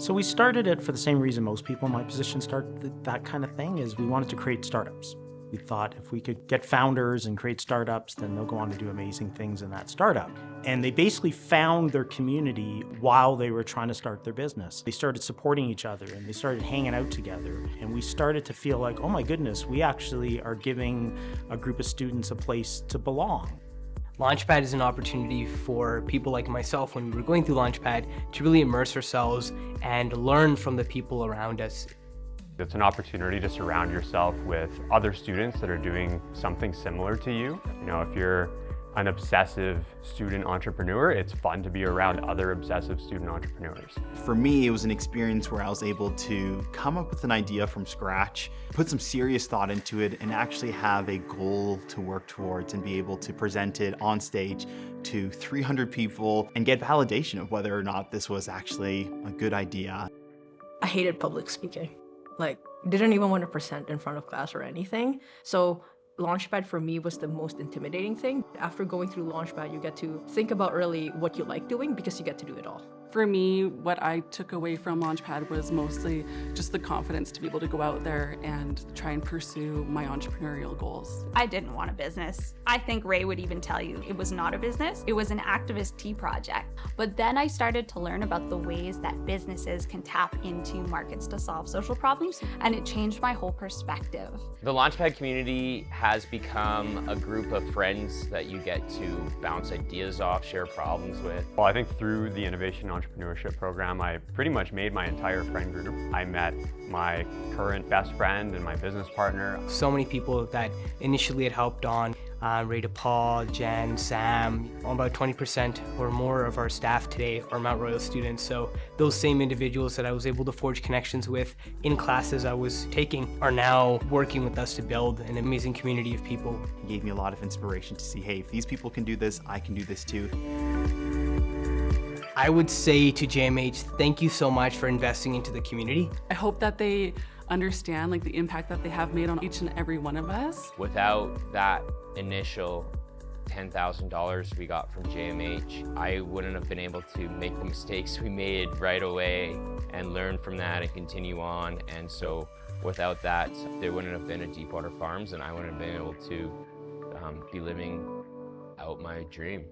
So we started it for the same reason most people in my position start that kind of thing, is we wanted to create startups. We thought if we could get founders and create startups, then they'll go on to do amazing things in that startup. And they basically found their community while they were trying to start their business. They started supporting each other and they started hanging out together. And we started to feel like, oh my goodness, we actually are giving a group of students a place to belong. Launchpad is an opportunity for people like myself when we were going through Launchpad to really immerse ourselves and learn from the people around us. It's an opportunity to surround yourself with other students that are doing something similar to you. You know, if you're an obsessive student entrepreneur, it's fun to be around other obsessive student entrepreneurs. For me, it was an experience where I was able to come up with an idea from scratch, put some serious thought into it, and actually have a goal to work towards and be able to present it on stage to 300 people and get validation of whether or not this was actually a good idea. I hated public speaking. Didn't even want to present in front of class or anything. So Launchpad for me was the most intimidating thing. After going through Launchpad, you get to think about really what you like doing because you get to do it all. For me, what I took away from Launchpad was mostly just the confidence to be able to go out there and try and pursue my entrepreneurial goals. I didn't want a business. I think Ray would even tell you it was not a business. It was an activist tea project. But then I started to learn about the ways that businesses can tap into markets to solve social problems, and it changed my whole perspective. The Launchpad community has become a group of friends that you get to bounce ideas off, share problems with. Well, I think through the Innovation Entrepreneurship Program, I pretty much made my entire friend group. I met my current best friend and my business partner. So many people that initially had helped on, Ray DePaul, Jen, Sam, about 20% or more of our staff today are Mount Royal students. So those same individuals that I was able to forge connections with in classes I was taking are now working with us to build an amazing community of people. It gave me a lot of inspiration to see, hey, if these people can do this, I can do this too. I would say to JMH, thank you so much for investing into the community. I hope that they understand the impact that they have made on each and every one of us. Without that initial $10,000 we got from JMH, I wouldn't have been able to make the mistakes we made right away and learn from that and continue on. And so without that, there wouldn't have been a Deepwater Farms and I wouldn't have been able to be living out my dream.